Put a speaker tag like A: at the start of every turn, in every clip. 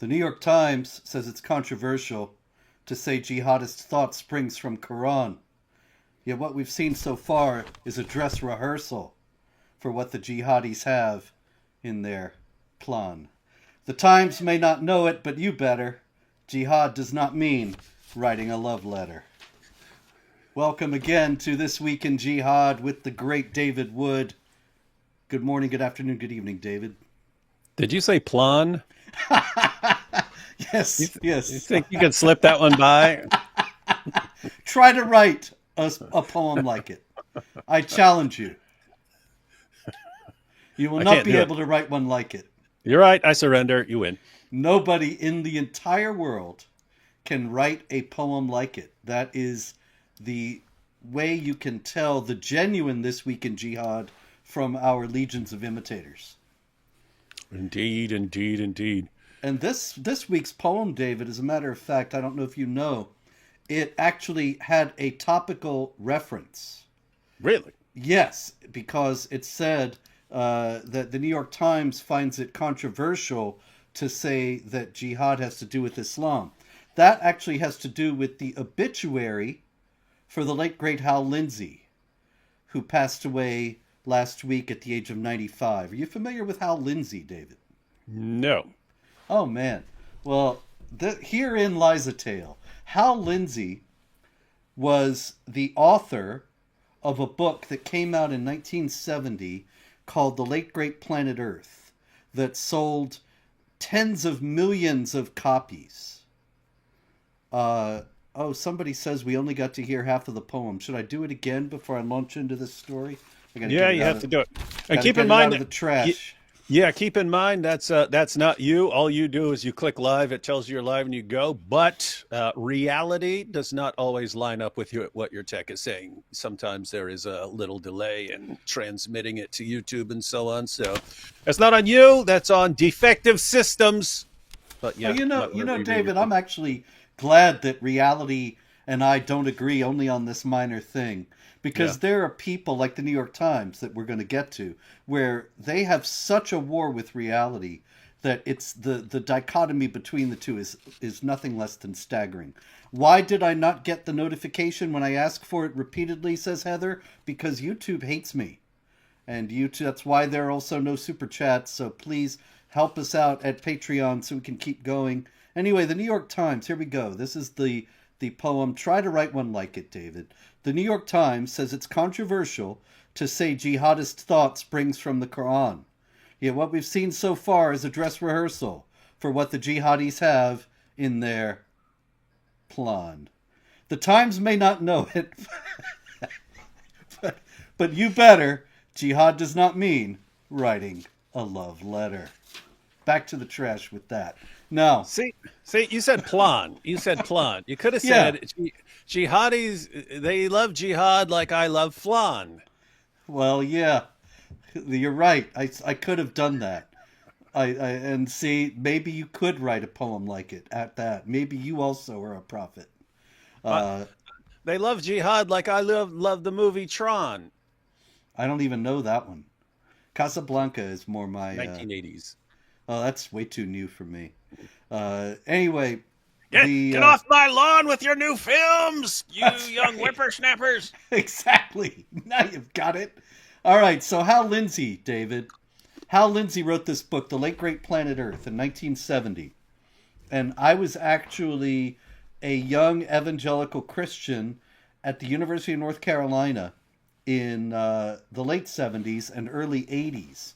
A: The New York Times says it's controversial to say jihadist thought springs from Quran. Yet what we've seen so far is a dress rehearsal for what the jihadis have in their plan. The Times may not know it, but you better. Jihad does not mean writing a love letter. Welcome again to This Week in Jihad with the great David Wood. Good morning, good afternoon, good evening, David.
B: Did you say plan?
A: Yes, yes.
B: You think you could slip that one by?
A: Try to write a poem like it. I challenge you. You will not be able to write one like it.
B: You're right. I surrender. You win.
A: Nobody in the entire world can write a poem like it. That is the way you can tell the genuine This Week in Jihad from our legions of imitators.
B: Indeed, indeed, indeed.
A: And this week's poem, David, as a matter of fact, I don't know if you know, it actually had a topical reference.
B: Really?
A: Yes, because it said that the New York Times finds it controversial to say that jihad has to do with Islam. That actually has to do with the obituary for the late, great Hal Lindsey, who passed away last week at the age of 95. Are you familiar with Hal Lindsey, David?
B: No.
A: Oh, man. Well, herein lies a tale. Hal Lindsey was the author of a book that came out in 1970 called The Late Great Planet Earth that sold tens of millions of copies. Somebody says we only got to hear half of the poem. Should I do it again before I launch into this story?
B: Yeah, you have to do it. And keep in mind
A: that the trash.
B: Yeah, keep in mind that's not you. All you do is you click live. It tells you you're live and you go. But reality does not always line up with what your tech is saying. Sometimes there is a little delay in transmitting it to YouTube and so on. So it's not on you. That's on defective systems. But yeah,
A: David, I'm actually glad that reality and I don't agree only on this minor thing. Because there are people like the New York Times that we're going to get to where they have such a war with reality that it's the dichotomy between the two is nothing less than staggering. Why did I not get the notification when I asked for it repeatedly, says Heather? Because YouTube hates me. And YouTube, that's why there are also no super chats. So please help us out at Patreon so we can keep going. Anyway, the New York Times, here we go. This is the poem. Try to write one like it, David. The New York Times says it's controversial to say jihadist thought springs from the Quran. Yet what we've seen so far is a dress rehearsal for what the jihadis have in their plan. The Times may not know it, but you better. Jihad does not mean writing a love letter. Back to the trash with that. No.
B: See, you said plan. You said plan. You could have said jihadis, they love jihad like I love flan.
A: Well, yeah, you're right. I could have done that. And see, maybe you could write a poem like it at that. Maybe you also are a prophet.
B: They love jihad like I love the movie Tron.
A: I don't even know that one. Casablanca is more my
B: 1980s.
A: Oh, that's way too new for me. Anyway,
B: get off my lawn with your new films, you young whippersnappers.
A: Exactly. Now you've got it. All right. So Hal Lindsey, David. Hal Lindsey wrote this book, The Late Great Planet Earth, in 1970. And I was actually a young evangelical Christian at the University of North Carolina in the late 70s and early 80s.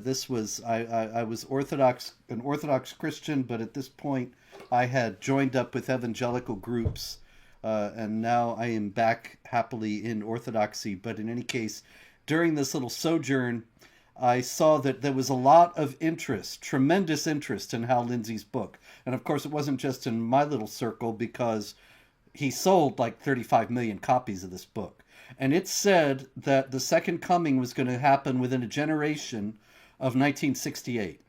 A: This was I was an Orthodox Christian, but at this point I had joined up with evangelical groups, and now I am back happily in Orthodoxy. But in any case, during this little sojourn, I saw that there was a lot of interest, tremendous interest in Hal Lindsey's book. And of course, it wasn't just in my little circle because he sold like 35 million copies of this book. And it said that the second coming was going to happen within a generation of 1968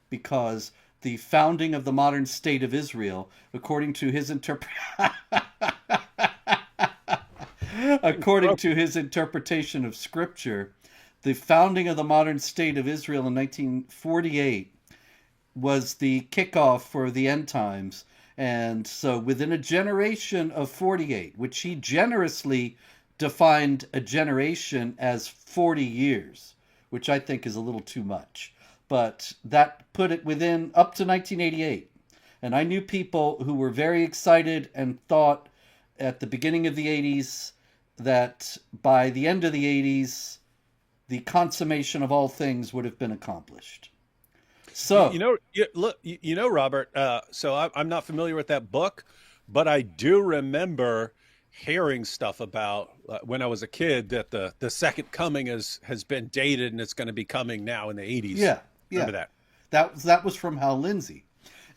A: because the founding of the modern state of Israel, according to his interpretation of Scripture, the founding of the modern state of Israel in 1948 was the kickoff for the end times. And so within a generation of 48, which he generously defined a generation as 40 years, which I think is a little too much. But that put it within up to 1988. And I knew people who were very excited and thought at the beginning of the 80s that by the end of the 80s, the consummation of all things would have been accomplished. So,
B: Look, Robert. I'm not familiar with that book, but I do remember hearing stuff about when I was a kid that the second coming has been dated and it's going to be coming now in the 80s.
A: yeah,
B: Remember
A: yeah.
B: that?
A: That was from Hal Lindsey.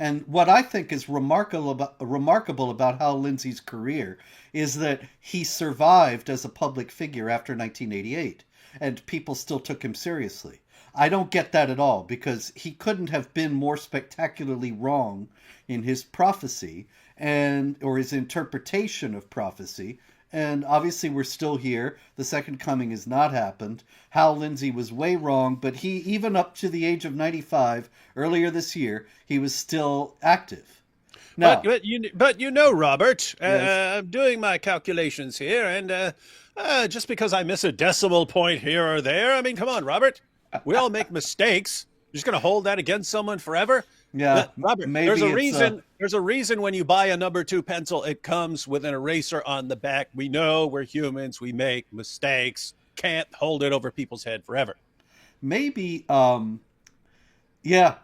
A: And what I think is remarkable about Hal Lindsey's career is that he survived as a public figure after 1988, and people still took him seriously. I don't get that at all, because he couldn't have been more spectacularly wrong in his prophecy or his interpretation of prophecy. And obviously we're still here. The second coming has not happened. Hal Lindsey was way wrong, but he, even up to the age of 95, earlier this year, he was still active. Now,
B: Robert,
A: yes,
B: I'm doing my calculations here, and just because I miss a decimal point here or there, I mean, come on, Robert. We all make mistakes. You're just going to hold that against someone forever?
A: yeah,
B: Robert,
A: maybe
B: there's a
A: it's
B: reason. There's a reason when you buy a number 2 pencil, it comes with an eraser on the back. We know we're humans. We make mistakes. Can't hold it over people's head forever.
A: maybe,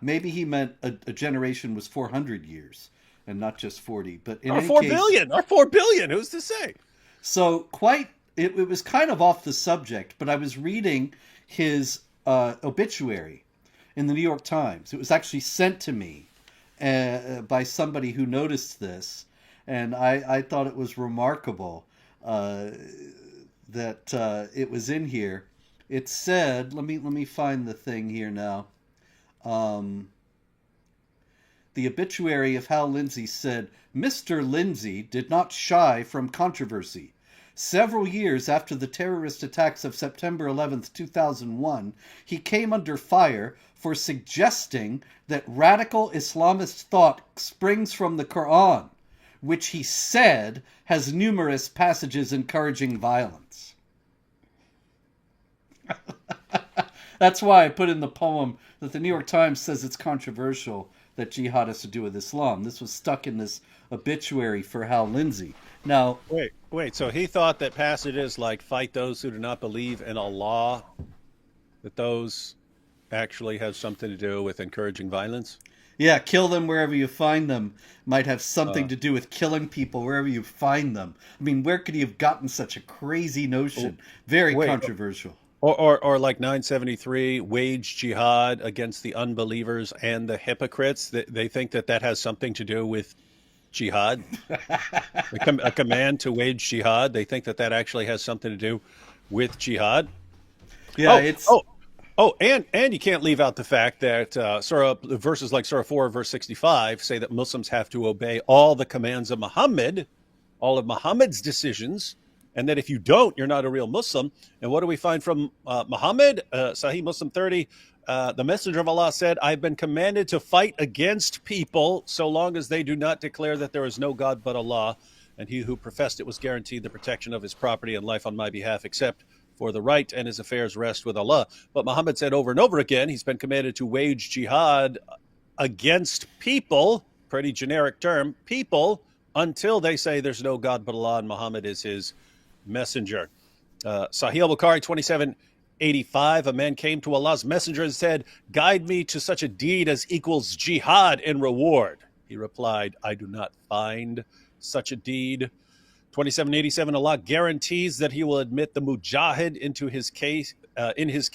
A: maybe he meant a generation was 400 years and not just 40. But in
B: Or
A: any
B: 4
A: case,
B: billion. Or 4 billion. Who's to say?
A: so it was kind of off the subject, but I was reading his obituary in the New York Times. It was actually sent to me by somebody who noticed this, and I thought it was remarkable that it was in here. It said, let me find the thing here now. Um, the obituary of Hal Lindsey said, Mr. Lindsey did not shy from controversy. Several years after the terrorist attacks of September 11th, 2001, he came under fire for suggesting that radical Islamist thought springs from the Quran, which he said has numerous passages encouraging violence. That's why I put in the poem that the New York Times says it's controversial that jihad has to do with Islam. This was stuck in this obituary for Hal Lindsey. Now,
B: Wait. So he thought that passages like "fight those who do not believe in Allah," that those actually have something to do with encouraging violence.
A: yeah, kill them wherever you find them might have something to do with killing people wherever you find them. I mean, where could he have gotten such a crazy notion? Very
B: Wait,
A: controversial.
B: or like 973, wage jihad against the unbelievers and the hypocrites. They think that has something to do with jihad. A command to wage jihad. They think that actually has something to do with jihad.
A: Yeah,
B: Oh,
A: it's
B: oh, and you can't leave out the fact that verses like Surah 4, verse 65 say that Muslims have to obey all the commands of Muhammad, all of Muhammad's decisions, and that if you don't, you're not a real Muslim. And what do we find from Muhammad? Sahih Muslim 30, the Messenger of Allah said, I've been commanded to fight against people so long as they do not declare that there is no God but Allah, and he who professed it was guaranteed the protection of his property and life on my behalf, except for the right, and his affairs rest with Allah. But Muhammad said over and over again, he's been commanded to wage jihad against people, pretty generic term, people, until they say there's no God but Allah and Muhammad is his messenger. Sahih al-Bukhari 2785, a man came to Allah's messenger and said, guide me to such a deed as equals jihad in reward. He replied, I do not find such a deed. 2787, Allah guarantees that he will admit the mujahid into his case, in his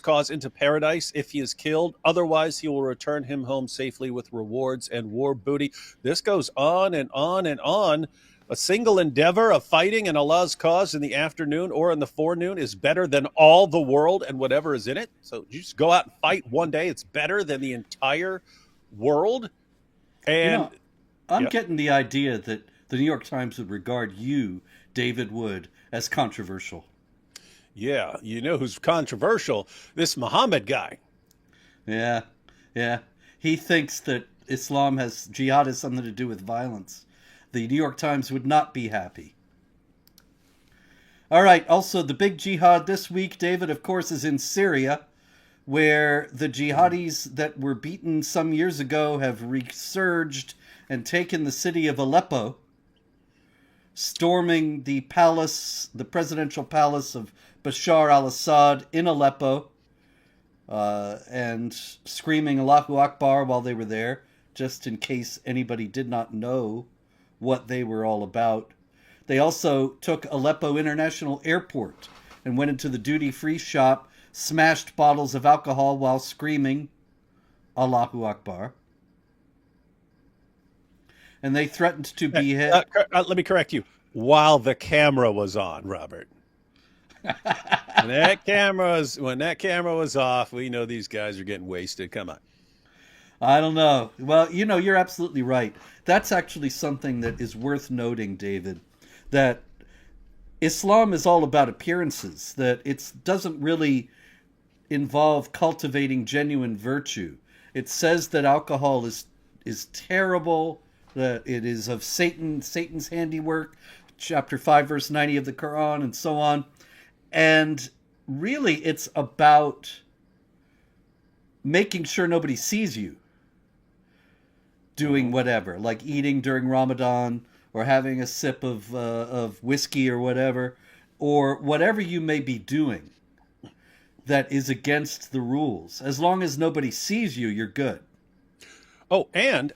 B: cause into paradise if he is killed. Otherwise, he will return him home safely with rewards and war booty. This goes on and on and on. A single endeavor of fighting in Allah's cause in the afternoon or in the forenoon is better than all the world and whatever is in it. So you just go out and fight one day. It's better than the entire world. And
A: I'm getting the idea that the New York Times would regard you, David Wood, as controversial.
B: Yeah, you know who's controversial? This Muhammad guy.
A: Yeah. He thinks that jihad has something to do with violence. The New York Times would not be happy. All right, also the big jihad this week, David, of course, is in Syria, where the jihadis that were beaten some years ago have resurged and taken the city of Aleppo, storming the presidential palace of Bashar al-Assad in Aleppo, and screaming Allahu Akbar while they were there, just in case anybody did not know what they were all about. They also took Aleppo International Airport and went into the duty-free shop, smashed bottles of alcohol while screaming Allahu Akbar. And they threatened to behead...
B: let me correct you. While the camera was on, Robert. When that camera was off, we know these guys are getting wasted. Come on.
A: I don't know. Well, you're absolutely right. That's actually something that is worth noting, David, that Islam is all about appearances, that it doesn't really involve cultivating genuine virtue. It says that alcohol is terrible, that it is of Satan's handiwork, chapter 5, verse 90 of the Quran, and so on. And really, it's about making sure nobody sees you doing whatever, like eating during Ramadan, or having a sip of whiskey or whatever you may be doing that is against the rules. As long as nobody sees you, you're good.
B: Oh, and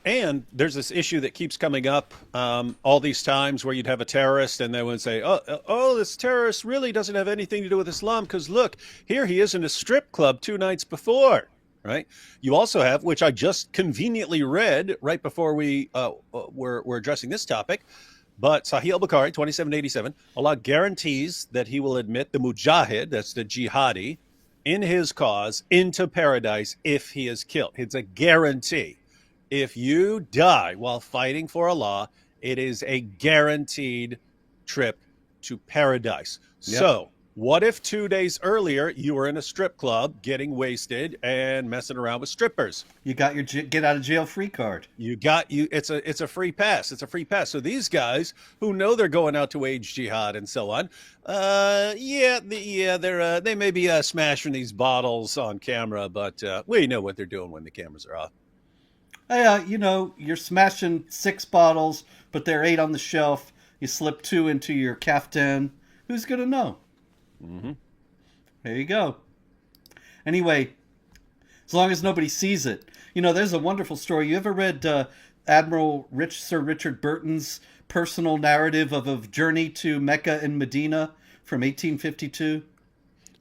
B: there's this issue that keeps coming up all these times where you'd have a terrorist and they would say, oh, this terrorist really doesn't have anything to do with Islam because look, here he is in a strip club 2 nights before, right? You also have, which I just conveniently read right before we were addressing this topic, but Sahih al-Bukhari, 2787, Allah guarantees that he will admit the mujahid, that's the jihadi, in his cause into paradise if he is killed. It's a guarantee. If you die while fighting for Allah, it is a guaranteed trip to paradise. Yep. So what if 2 days earlier you were in a strip club getting wasted and messing around with strippers?
A: You got your get out of jail free card.
B: It's a free pass. It's a free pass. So these guys who know they're going out to wage jihad and so on, they may be smashing these bottles on camera, but we know what they're doing when the cameras are off.
A: You're smashing 6 bottles, but there are 8 on the shelf. You slip 2 into your kaftan. Who's going to know?
B: Mm-hmm.
A: There you go. Anyway, as long as nobody sees it. There's a wonderful story. You ever read Sir Richard Burton's personal narrative of a journey to Mecca and Medina from 1852?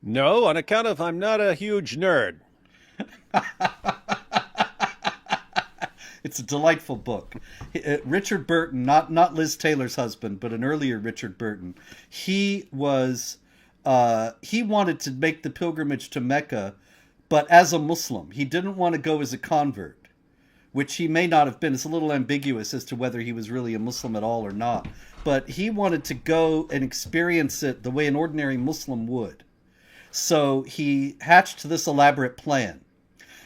B: No, on account of I'm not a huge nerd.
A: It's a delightful book. Richard Burton, not Liz Taylor's husband, but an earlier Richard Burton. He wanted to make the pilgrimage to Mecca, but as a Muslim. He didn't want to go as a convert, which he may not have been. It's a little ambiguous as to whether he was really a Muslim at all or not. But he wanted to go and experience it the way an ordinary Muslim would. So he hatched this elaborate plan.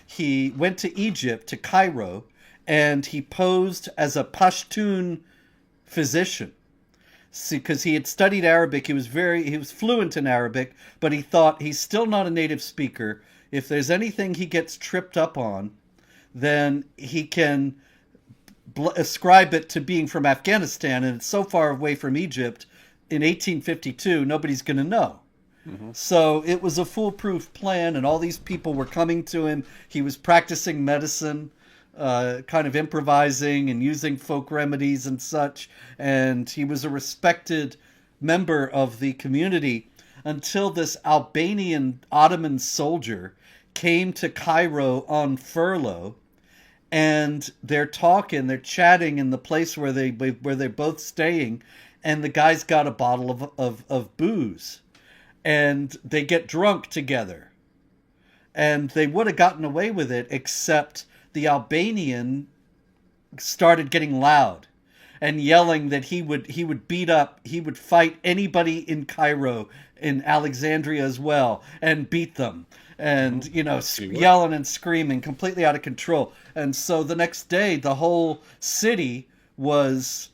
A: He went to Egypt, to Cairo, and he posed as a Pashtun physician. Because he had studied Arabic, he was fluent in Arabic, but he thought he's still not a native speaker. If there's anything he gets tripped up on, then he can ascribe it to being from Afghanistan, and it's so far away from Egypt in 1852, nobody's going to know. Mm-hmm. So it was a foolproof plan, and all these people were coming to him. He was practicing medicine, kind of improvising and using folk remedies and such, and he was a respected member of the community until this Albanian Ottoman soldier came to Cairo on furlough, and they're chatting in the place where they're both staying, and the guy's got a bottle of booze, and they get drunk together, and they would have gotten away with it except the Albanian started getting loud and yelling that he would fight anybody in Cairo, in Alexandria as well, and beat them. and
B: She would.
A: yelling and screaming, completely out of control. And so the next day, the whole city was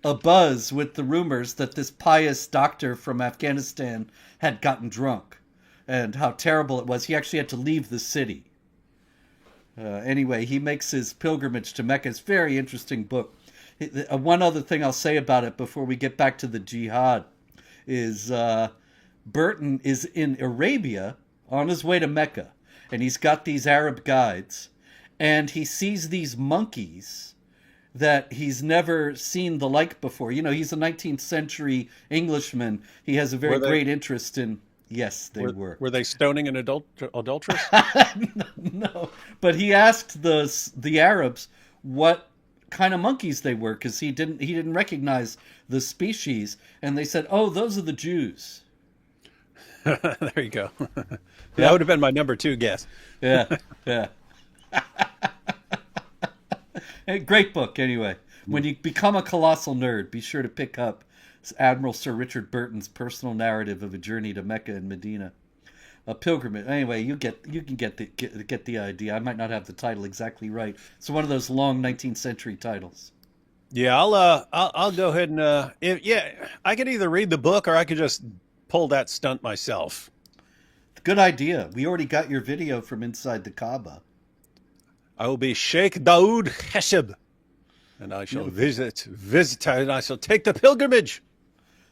A: abuzz with the rumors that this pious doctor from Afghanistan had gotten drunk, and how terrible it was. He actually had to leave the city. Anyway, he makes his pilgrimage to Mecca. It's a very interesting book. One other thing I'll say about it before we get back to the jihad is Burton is in Arabia on his way to Mecca, and he's got these Arab guides, and he sees these monkeys that he's never seen the like before. He's a 19th century Englishman. He has a very great interest in... Yes, they were.
B: Were they stoning an adulteress?
A: No, but he asked the Arabs what kind of monkeys they were, because he didn't recognize the species, and they said, "Oh, those are the Jews."
B: There you go. That would have been my number 2 guess.
A: Yeah. Hey, great book, anyway. When you become a colossal nerd, be sure to pick up Admiral Sir Richard Burton's personal narrative of a journey to Mecca and Medina, a pilgrimage. Anyway, you can get the idea. I might not have the title exactly right. It's one of those long 19th century titles.
B: Yeah, I'll go ahead and I could either read the book or I could just pull that stunt myself.
A: Good idea. We already got your video from inside the Kaaba.
B: I will be Sheikh Daoud Hesheb, and I shall visit and I shall take the pilgrimage.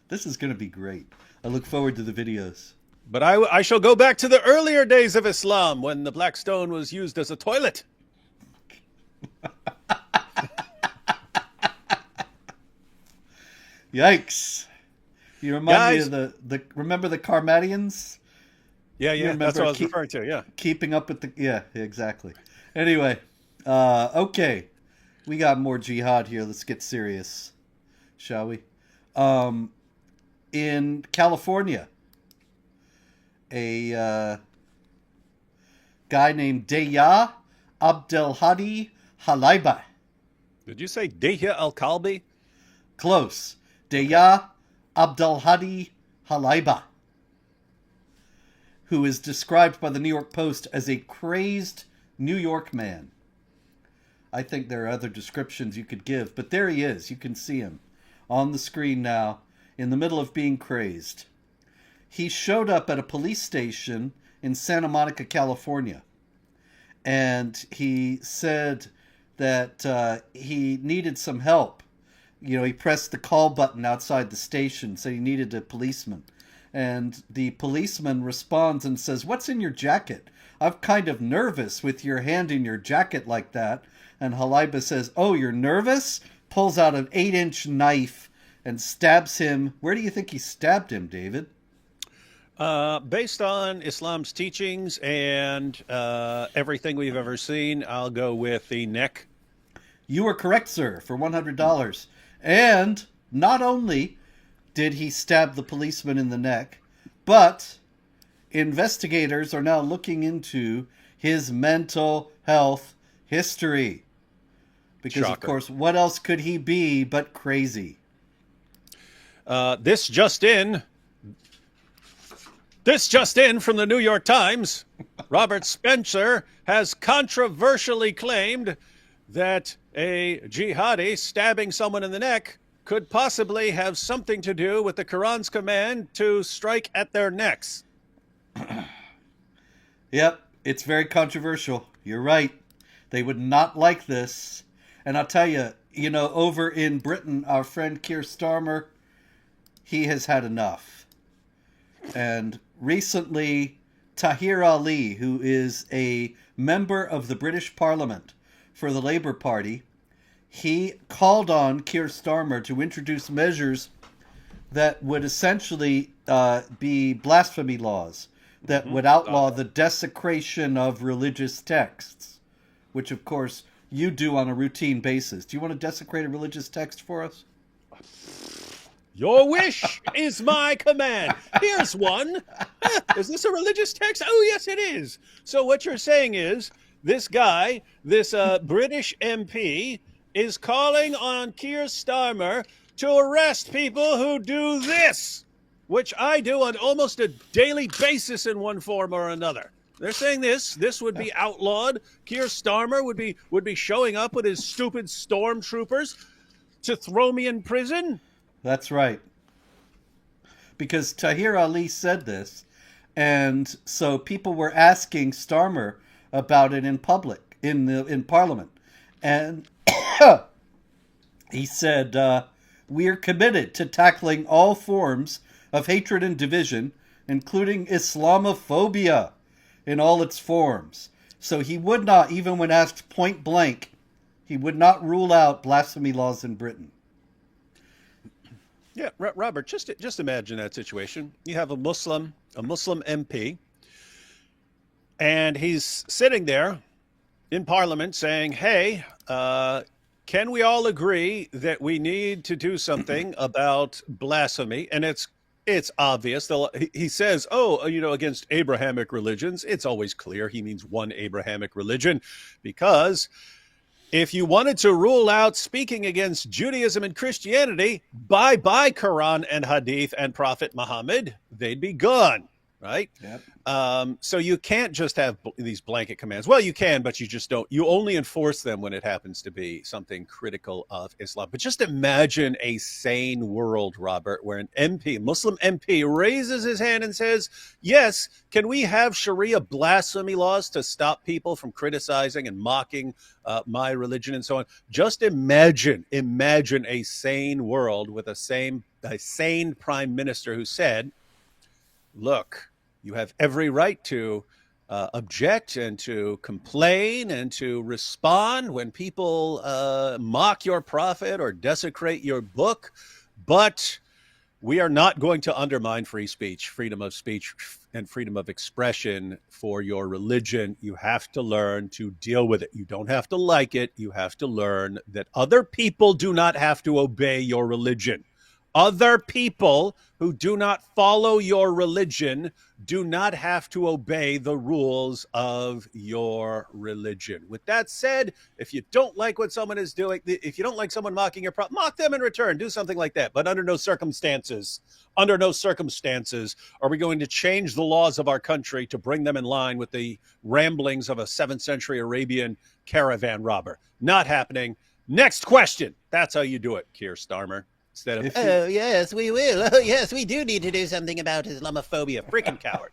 A: This is going to be great. I look forward to the videos.
B: But I shall go back to the earlier days of Islam when the black stone was used as a toilet.
A: Yikes. You remind me of the remember the Carmadians?
B: Yeah, that's what I was referring to, yeah.
A: Keeping up with yeah, exactly. Anyway, okay. We got more jihad here. Let's get serious, shall we? In California, a guy named Deya Abdelhadi Halaiba.
B: Did you say Dehya Al-Kalbi?
A: Close. Deya Abdelhadi Halaiba, who is described by the New York Post as a crazed New York man. I think there are other descriptions you could give, but there he is. You can see him on the screen now, in the middle of being crazed. He showed up at a police station in Santa Monica, California, and he said that he needed some help. He pressed the call button outside the station, said he needed a policeman. And the policeman responds and says, "What's in your jacket? I'm kind of nervous with your hand in your jacket like that." And Halaiba says, "Oh, you're nervous?" Pulls out an 8-inch knife and stabs him. Where do you think he stabbed him, David?
B: Based on Islam's teachings and everything we've ever seen, I'll go with the neck.
A: You are correct, sir, for $100. And not only did he stab the policeman in the neck, but investigators are now looking into his mental health history. Because,
B: Shocker.
A: Of course, what else could he be but crazy?
B: This just in from the New York Times. Robert Spencer has controversially claimed that a jihadi stabbing someone in the neck could possibly have something to do with the Quran's command to strike at their necks.
A: Yep, it's very controversial. You're right. They would not like this. And I'll tell you, over in Britain, our friend Keir Starmer, he has had enough. And recently, Tahir Ali, who is a member of the British Parliament for the Labour Party, he called on Keir Starmer to introduce measures that would essentially be blasphemy laws that would outlaw the desecration of religious texts, which, of course, you do on a routine basis. Do you want to desecrate a religious text for us?
B: Your wish is my command. Here's one. Is this a religious text? Oh, yes, it is. So what you're saying is this guy, this British MP, is calling on Keir Starmer to arrest people who do this, which I do on almost a daily basis in one form or another. They're saying this would be outlawed. Keir Starmer would be showing up with his stupid stormtroopers to throw me in prison.
A: That's right. Because Tahir Ali said this, and so people were asking Starmer about it in public, in Parliament, and he said, "We're committed to tackling all forms of hatred and division, including Islamophobia in all its forms." So he would not, even when asked point blank, he would not rule out blasphemy laws in Britain.
B: Yeah, Robert, just imagine that situation. You have a Muslim MP, and he's sitting there in Parliament saying, "Hey, can we all agree that we need to do something about blasphemy?" And it's obvious. He says, "Oh, against Abrahamic religions." It's always clear he means one Abrahamic religion, because if you wanted to rule out speaking against Judaism and Christianity, bye-bye Quran and Hadith and Prophet Muhammad, they'd be gone, right?
A: Yep.
B: So you can't just have these blanket commands. Well, you can, but you just don't. You only enforce them when it happens to be something critical of Islam. But just imagine a sane world, Robert, where an MP, Muslim MP, raises his hand and says, "Yes, can we have Sharia blasphemy laws to stop people from criticizing and mocking my religion and so on?" Just imagine a sane world with a sane prime minister who said, "Look, you have every right to object and to complain and to respond when people mock your prophet or desecrate your book, but we are not going to undermine free speech, freedom of speech, and freedom of expression for your religion. You have to learn to deal with it. You don't have to like it. You have to learn that other people do not have to obey your religion. Other people who do not follow your religion do not have to obey the rules of your religion." With that said, if you don't like what someone is doing, if you don't like someone mocking your prophet, mock them in return. Do something like that. But under no circumstances are we going to change the laws of our country to bring them in line with the ramblings of a 7th century Arabian caravan robber. Not happening. Next question. That's how you do it, Keir Starmer. Instead of, "Oh, yes, we will. Oh, yes, we do need to do something about Islamophobia." Freaking coward.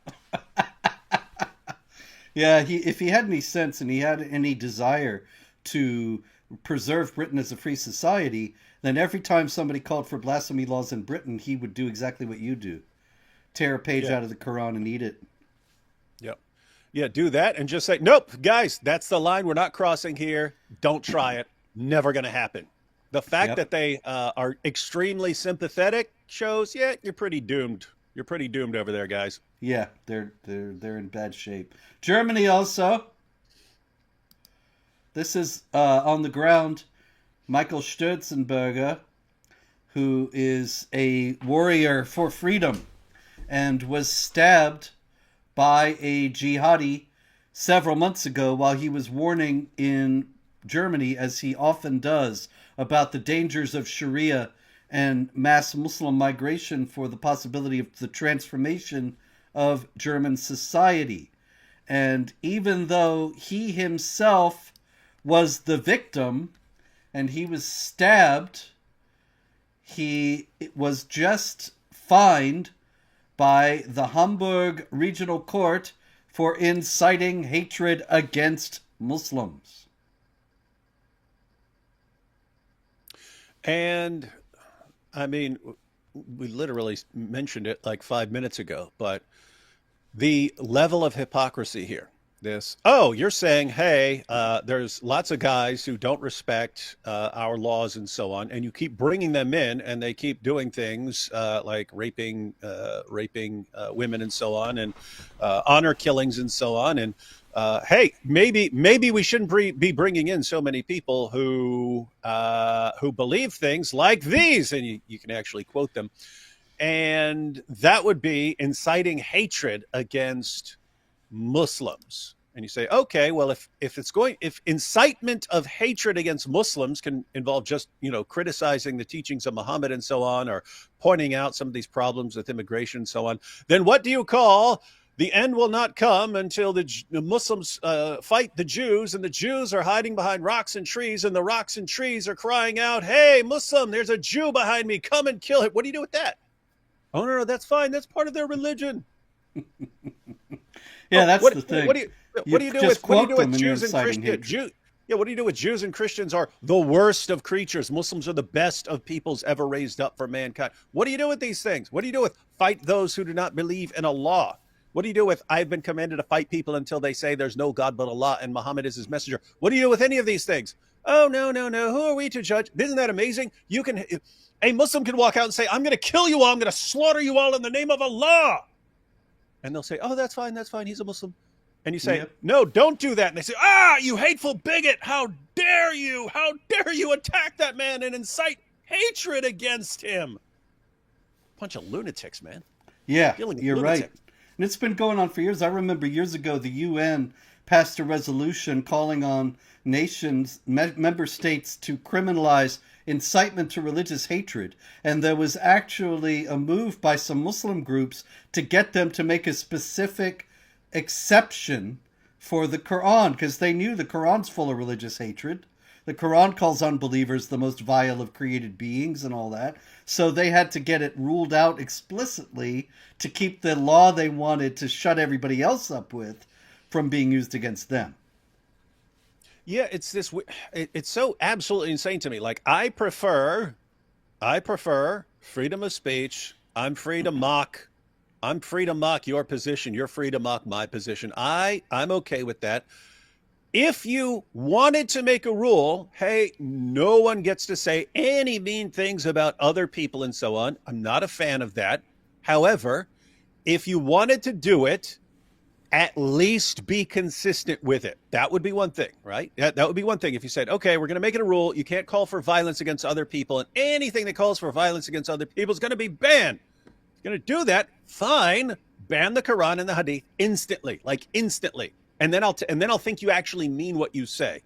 A: Yeah, if he had any sense and he had any desire to preserve Britain as a free society, then every time somebody called for blasphemy laws in Britain, he would do exactly what you do. Tear a page out of the Quran and eat it.
B: Yep. Yeah, do that and just say, "Nope, guys, that's the line we're not crossing here. Don't try it. Never going to happen." The fact that they are extremely sympathetic shows, you're pretty doomed. You're pretty doomed over there, guys.
A: Yeah, they're in bad shape. Germany also. This is on the ground. Michael Sturzenberger, who is a warrior for freedom and was stabbed by a jihadi several months ago while he was warning in Germany, as he often does, about the dangers of Sharia and mass Muslim migration for the possibility of the transformation of German society. And even though he himself was the victim and he was stabbed, he was just fined by the Hamburg Regional Court for inciting hatred against Muslims.
B: And I mean, we literally mentioned it like 5 minutes ago, but the level of hypocrisy here, you're saying, hey, there's lots of guys who don't respect our laws and so on, and you keep bringing them in and they keep doing things like raping women and so on, and honor killings and so on. And hey, maybe we shouldn't be bringing in so many people who believe things like these, and you can actually quote them, and that would be inciting hatred against Muslims. And you say, okay, well, if incitement of hatred against Muslims can involve just, criticizing the teachings of Muhammad and so on, or pointing out some of these problems with immigration and so on, then what do you call the end will not come until the Muslims fight the Jews, and the Jews are hiding behind rocks and trees, and the rocks and trees are crying out, "Hey, Muslim, there's a Jew behind me. Come and kill him." What do you do with that? Oh, no, that's fine. That's part of their religion.
A: Yeah, that's the thing.
B: What do you do with Jews and Christians? What do you do with Jews and Christians are the worst of creatures? Muslims are the best of peoples ever raised up for mankind. What do you do with these things? What do you do with fight those who do not believe in Allah? What do you do with I've been commanded to fight people until they say there's no God but Allah and Muhammad is his messenger? What do you do with any of these things? Oh, no. Who are we to judge? Isn't that amazing? A Muslim can walk out and say, "I'm going to kill you all. I'm going to slaughter you all in the name of Allah." And they'll say, "Oh, that's fine. That's fine. He's a Muslim." And you say, "No, don't do that." And they say, "You hateful bigot. How dare you? How dare you attack that man and incite hatred against him?" Bunch of lunatics, man.
A: Yeah, you're right. And it's been going on for years. I remember years ago, the UN passed a resolution calling on nations, member states, to criminalize incitement to religious hatred. And there was actually a move by some Muslim groups to get them to make a specific exception for the Quran, because they knew the Quran's full of religious hatred. The Quran calls unbelievers the most vile of created beings and all that. So they had to get it ruled out explicitly to keep the law they wanted to shut everybody else up with from being used against them.
B: Yeah, it's so absolutely insane to me. Like, I prefer freedom of speech. I'm free to mock your position. You're free to mock my position. I'm okay with that. If you wanted to make a rule, hey, no one gets to say any mean things about other people and so on, I'm not a fan of that. However, if you wanted to do it, at least be consistent with it. That would be one thing, right? That would be one thing. If you said, okay, we're going to make it a rule, you can't call for violence against other people, and anything that calls for violence against other people is going to be banned. You're going to do that, fine. Ban the Quran and the Hadith instantly, and then I'll think you actually mean what you say.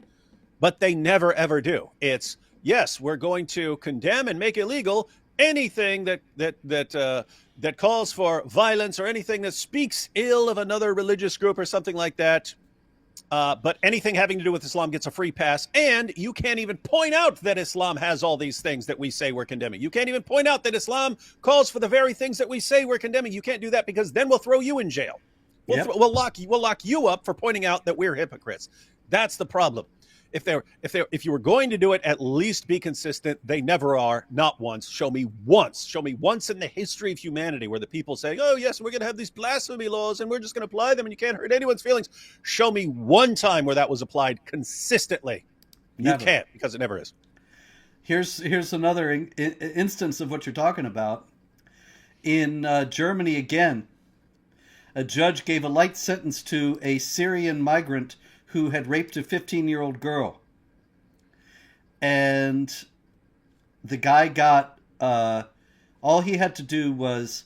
B: But they never ever do. It's, yes, we're going to condemn and make illegal anything that calls for violence or anything that speaks ill of another religious group or something like that. But anything having to do with Islam gets a free pass. And you can't even point out that Islam has all these things that we say we're condemning. You can't even point out that Islam calls for the very things that we say we're condemning. You can't do that, because then we'll throw you in jail. We'll lock you up for pointing out that we're hypocrites. That's the problem. If you were going to do it, at least be consistent. They never are. Not once. Show me once in the history of humanity where the people say, "Oh yes, we're going to have these blasphemy laws and we're just going to apply them and you can't hurt anyone's feelings." Show me one time where that was applied consistently. Never. You can't, because it never is.
A: Here's another instance of what you're talking about. In Germany again, a judge gave a light sentence to a Syrian migrant who had raped a 15-year-old girl. And the guy got, all he had to do was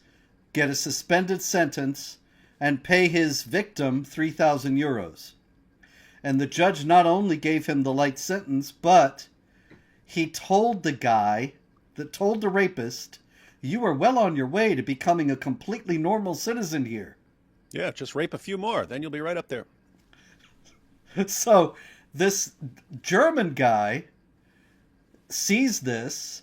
A: get a suspended sentence and pay his victim 3,000 euros. And the judge not only gave him the light sentence, but he told the rapist, "You are well on your way to becoming a completely normal citizen here."
B: Yeah, just rape a few more, then you'll be right up there.
A: So this German guy sees this,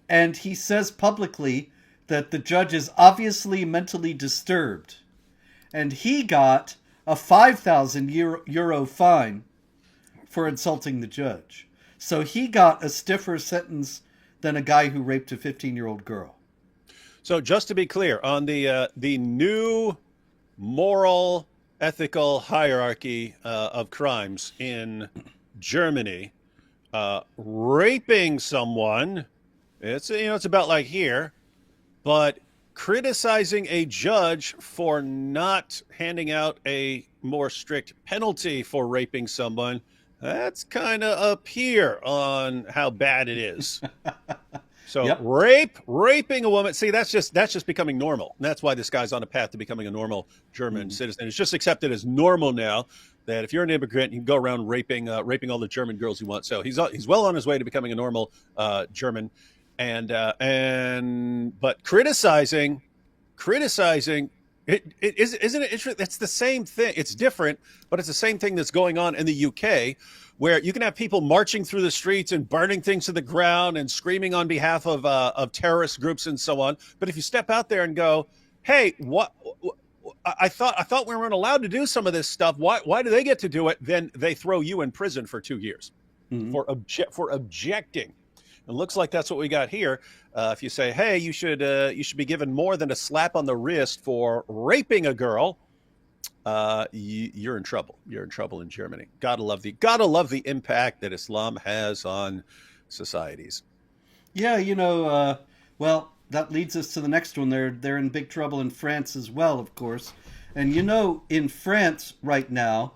A: and he says publicly that the judge is obviously mentally disturbed. And he got a 5,000 euro fine for insulting the judge. So he got a stiffer sentence than a guy who raped a 15-year-old girl.
B: So just to be clear, on the new moral ethical hierarchy of crimes in Germany, raping someone, it's about like here, but criticizing a judge for not handing out a more strict penalty for raping someone, that's kind of up here on how bad it is. So yep. Raping a woman. See, that's just becoming normal. And that's why this guy's on a path to becoming a normal German citizen. It's just accepted as normal now that if you're an immigrant, you can go around raping all the German girls you want. So he's well on his way to becoming a normal German. But criticizing Isn't it interesting? It's the same thing. It's different, but it's the same thing that's going on in the UK, where you can have people marching through the streets and burning things to the ground and screaming on behalf of terrorist groups and so on. But if you step out there and go, "Hey, what? I thought we weren't allowed to do some of this stuff. Why do they get to do it?" Then they throw you in prison for 2 years for objecting. It looks like that's what we got here. If you say, "Hey, you should be given more than a slap on the wrist for raping a girl," you're in trouble. You're in trouble in Germany. Gotta love the impact that Islam has on societies.
A: Yeah, well, that leads us to the next one. They're in big trouble in France as well, of course. And in France right now,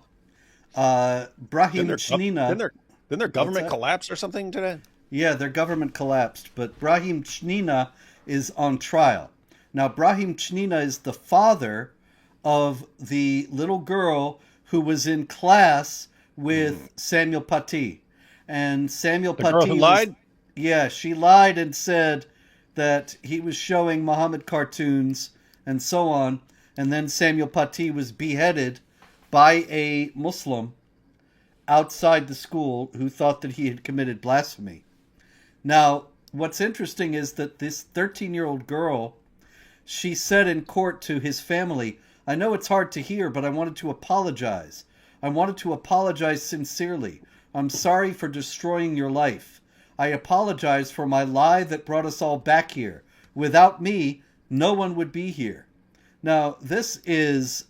A: Brahim Chnina.
B: Didn't their government collapse or something today?
A: Yeah, their government collapsed, but Brahim Chnina is on trial. Now, Brahim Chnina is the father of the little girl who was in class with Samuel Paty. And Samuel Paty
B: girl who lied?
A: Yeah, she lied and said that he was showing Muhammad cartoons and so on. And then Samuel Paty was beheaded by a Muslim outside the school who thought that he had committed blasphemy. Now, what's interesting is that this 13-year-old girl, she said in court to his family, "I know it's hard to hear, but I wanted to apologize. I wanted to apologize sincerely. I'm sorry for destroying your life. I apologize for my lie that brought us all back here. Without me, no one would be here." Now, this is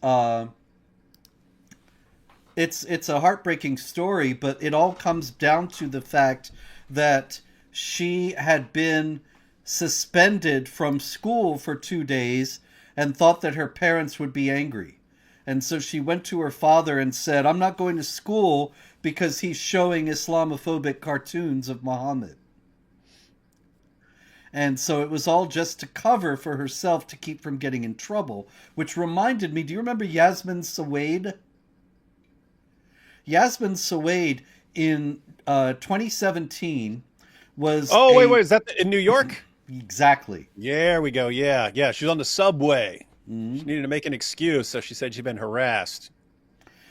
A: it's a heartbreaking story, but it all comes down to the fact that she had been suspended from school for 2 days and thought that her parents would be angry. And so she went to her father and said, "I'm not going to school because he's showing Islamophobic cartoons of Muhammad." And so it was all just to cover for herself to keep from getting in trouble, which reminded me, do you remember Yasmin Suwaid? Yasmin Suwaid in 2017 was...
B: wait, is that in New York?
A: Exactly.
B: There we go. Yeah. She's on the subway. She needed to make an excuse, so she said she'd been harassed.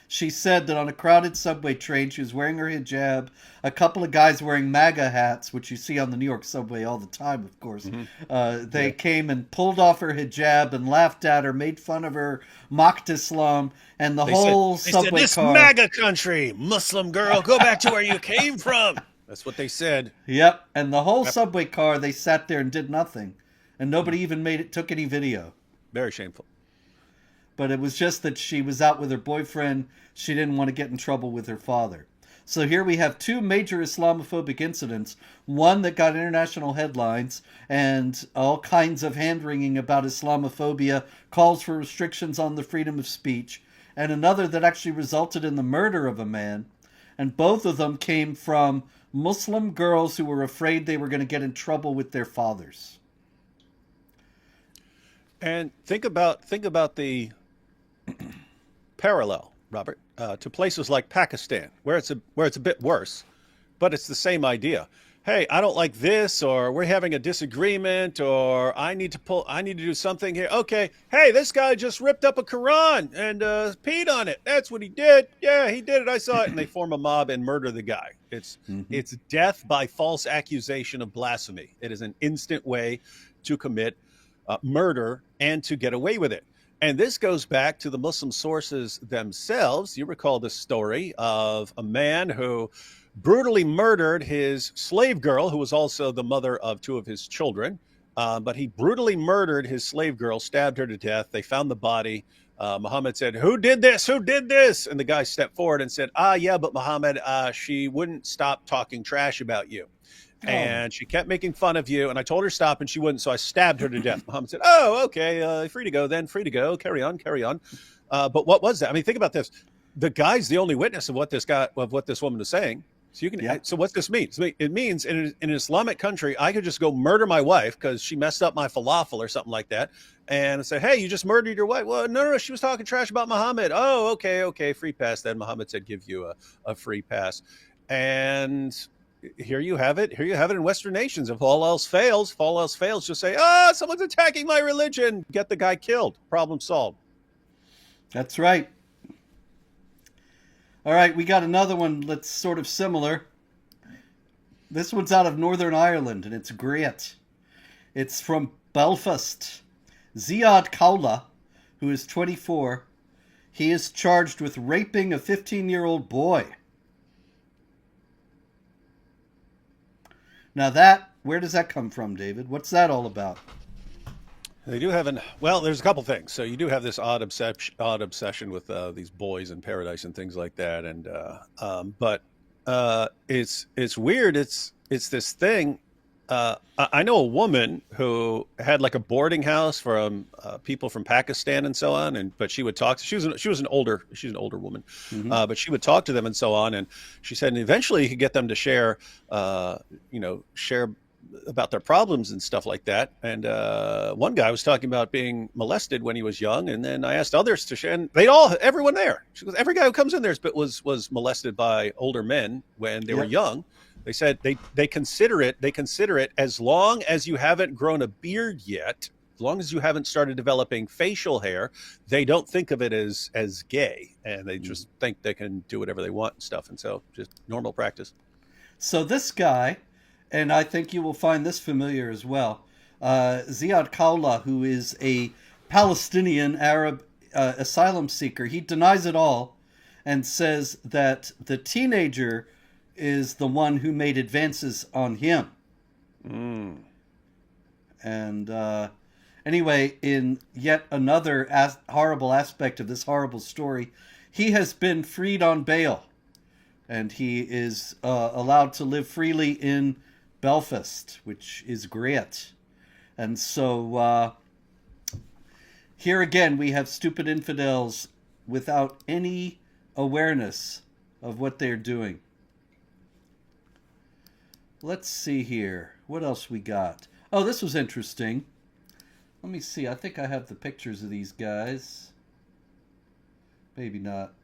A: She said that on a crowded subway train, she was wearing her hijab. A couple of guys wearing MAGA hats, which you see on the New York subway all the time, of course. They came and pulled off her hijab and laughed at her, made fun of her, mocked Islam, and the whole subway
B: this
A: car.
B: This MAGA country, Muslim girl, go back to where you came from. That's what they said.
A: Yep, and the whole subway car, they sat there and did nothing, and nobody even took any video.
B: Very shameful.
A: But it was just that she was out with her boyfriend. She didn't want to get in trouble with her father. So here we have two major Islamophobic incidents. One that got international headlines and all kinds of hand-wringing about Islamophobia, calls for restrictions on the freedom of speech. And another that actually resulted in the murder of a man. And both of them came from Muslim girls who were afraid they were going to get in trouble with their fathers.
B: And think about the parallel, Robert, to places like Pakistan, where it's a bit worse, but it's the same idea. Hey, I don't like this, or we're having a disagreement, or I need to do something here. Okay, hey, this guy just ripped up a Quran and peed on it. That's what he did. Yeah, he did it. I saw it. And they form a mob and murder the guy. It's death by false accusation of blasphemy. It is an instant way to commit murder and to get away with it. And this goes back to the Muslim sources themselves. You recall the story of a man who brutally murdered his slave girl, who was also the mother of two of his children. But he brutally murdered his slave girl, stabbed her to death. They found the body. Muhammad said, "Who did this? Who did this?" And the guy stepped forward and said, "Yeah, but Muhammad, she wouldn't stop talking trash about you. And she kept making fun of you, and I told her stop, and she wouldn't, so I stabbed her to death." Muhammad said, "Oh, okay, free to go then, free to go. Carry on. But what was that? I mean, think about this. The guy's the only witness of what this woman is saying. So you can. So what this means? It means in an Islamic country, I could just go murder my wife because she messed up my falafel or something like that, and say, "Hey, you just murdered your wife." Well, no, she was talking trash about Muhammad. Oh, okay, free pass. Then Muhammad said, "Give you a free pass," and here you have it. Here you have it in Western nations. If all else fails, just say, someone's attacking my religion. Get the guy killed. Problem solved.
A: That's right. All right, we got another one that's sort of similar. This one's out of Northern Ireland, and it's great. It's from Belfast. Ziad Kaula, who is 24, he is charged with raping a 15-year-old boy. Now where does that come from, David? What's that all about?
B: They do have well, there's a couple things. So you do have this odd obsession with these boys in paradise and things like that. And but it's weird. It's this thing. I know a woman who had like a boarding house from people from Pakistan and so on, but she would talk. She's an older woman, but she would talk to them and so on. And she said, and eventually you could get them to share about their problems and stuff like that. And one guy was talking about being molested when he was young, and then I asked others to share, and everyone there, she goes, every guy who comes in there was molested by older men when they were young. They said they consider it as long as you haven't grown a beard yet, as long as you haven't started developing facial hair, they don't think of it as gay, and they just think they can do whatever they want and stuff. And so just normal practice.
A: So this guy, and I think you will find this familiar as well, Ziad Kaula, who is a Palestinian Arab asylum seeker, he denies it all and says that the teenager is the one who made advances on him. And anyway, in yet another horrible aspect of this horrible story, he has been freed on bail, and he is allowed to live freely in Belfast, which is great. And so here again, we have stupid infidels without any awareness of what they're doing. Let's see here. What else we got? Oh, this was interesting. Let me see. I think I have the pictures of these guys. Maybe not.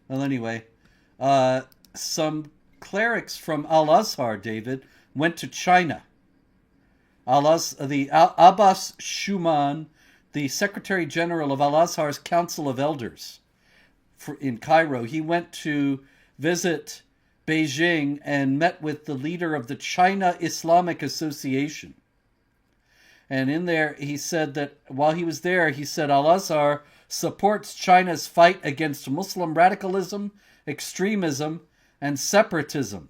A: Well, anyway. Some clerics from Al-Azhar, David, went to China. Abbas Shuman, the Secretary General of Al-Azhar's Council of Elders in Cairo, he went to visit Beijing and met with the leader of the China Islamic Association. And in there, he said that while he was there, he said Al-Azhar supports China's fight against Muslim radicalism, extremism, and separatism,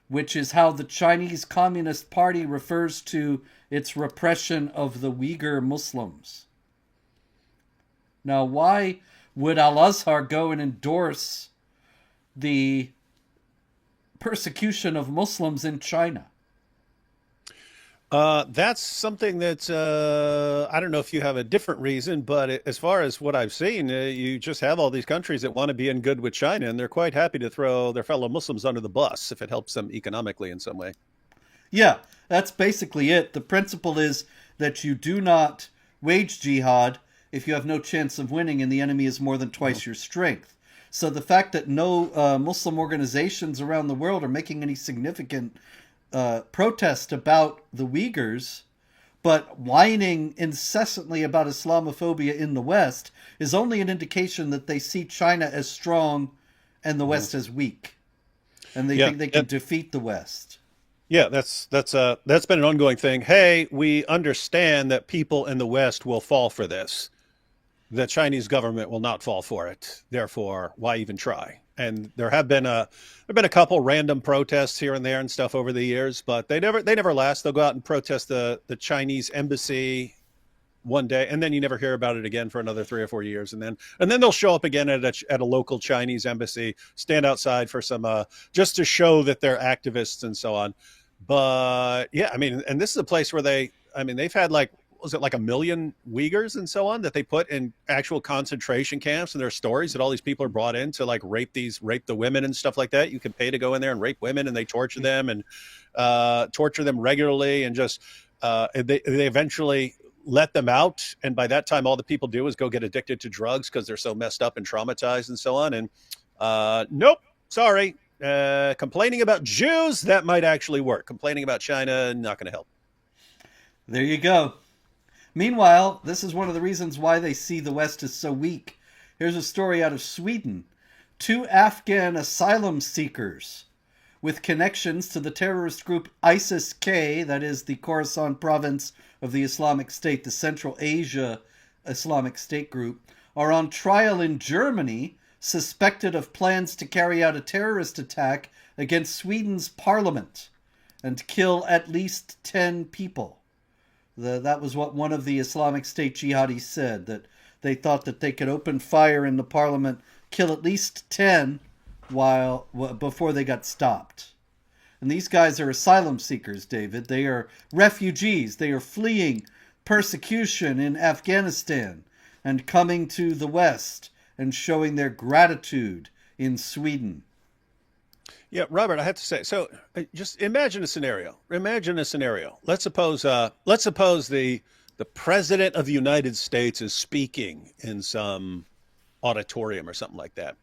A: which is how the Chinese Communist Party refers to its repression of the Uyghur Muslims. Now, why would Al-Azhar go and endorse the persecution of Muslims in China?
B: That's something that I don't know if you have a different reason, but as far as what I've seen, you just have all these countries that want to be in good with China, and they're quite happy to throw their fellow Muslims under the bus if it helps them economically in some way.
A: Yeah, that's basically it. The principle is that you do not wage jihad if you have no chance of winning and the enemy is more than twice your strength. So the fact that no Muslim organizations around the world are making any significant protest about the Uyghurs, but whining incessantly about Islamophobia in the West, is only an indication that they see China as strong and the West as weak. And they think they can defeat the West.
B: Yeah, that's been an ongoing thing. Hey, we understand that people in the West will fall for this. The Chinese government will not fall for it. Therefore, why even try? And there have been a couple random protests here and there and stuff over the years, but they never last. They'll go out and protest the Chinese embassy one day, and then you never hear about it again for another 3 or 4 years, and then they'll show up again at a local Chinese embassy, stand outside for some just to show that they're activists and so on. But yeah, I mean, and this is a place where they've had was it like 1 million Uyghurs and so on that they put in actual concentration camps, and there are stories that all these people are brought in to like rape the women and stuff like that. You can pay to go in there and rape women, and they torture them and torture them regularly, and just they eventually let them out. And by that time, all the people do is go get addicted to drugs because they're so messed up and traumatized and so on. And nope, sorry. Complaining about Jews, that might actually work. Complaining about China, not going to help.
A: There you go. Meanwhile, this is one of the reasons why they see the West as so weak. Here's a story out of Sweden. 2 Afghan asylum seekers with connections to the terrorist group ISIS-K, that is the Khorasan province of the Islamic State, the Central Asia Islamic State group, are on trial in Germany, suspected of plans to carry out a terrorist attack against Sweden's parliament and kill at least 10 people. That was what one of the Islamic State jihadis said, that they thought that they could open fire in the parliament, kill at least 10 before they got stopped. And these guys are asylum seekers, David. They are refugees. They are fleeing persecution in Afghanistan and coming to the West and showing their gratitude in Sweden.
B: Yeah, Robert, I have to say, so just imagine a scenario. Imagine a scenario. Let's suppose the president of the United States is speaking in some auditorium or something like that.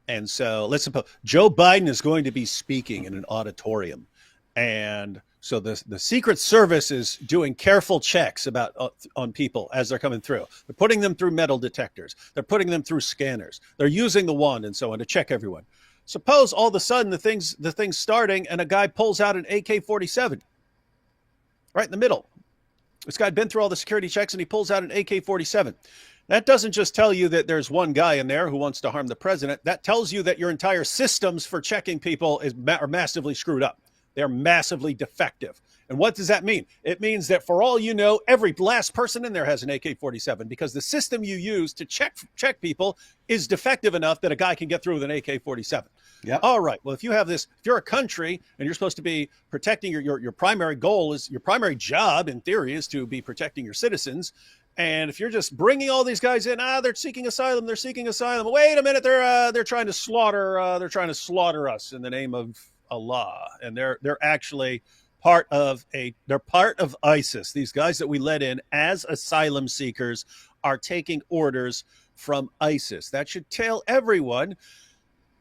B: And so let's suppose Joe Biden is going to be speaking in an auditorium. And so the Secret Service is doing careful checks on people as they're coming through. They're putting them through metal detectors. They're putting them through scanners. They're using the wand and so on to check everyone. Suppose all of a sudden the thing's starting and a guy pulls out an AK-47 right in the middle. This guy had been through all the security checks and he pulls out an AK-47. That doesn't just tell you that there's one guy in there who wants to harm the president. That tells you that your entire systems for checking people are massively screwed up. They're massively defective. And what does that mean? It means that for all you know, every last person in there has an AK-47 because the system you use to check people is defective enough that a guy can get through with an AK-47.
A: Yep.
B: All right. Well, if you're a country and you're supposed to be protecting your primary goal is your primary job in theory is to be protecting your citizens. And if you're just bringing all these guys in, they're seeking asylum. They're seeking asylum. Wait a minute. They're trying to slaughter us in the name of Allah. And they're actually part of ISIS. These guys that we let in as asylum seekers are taking orders from ISIS. That should tell everyone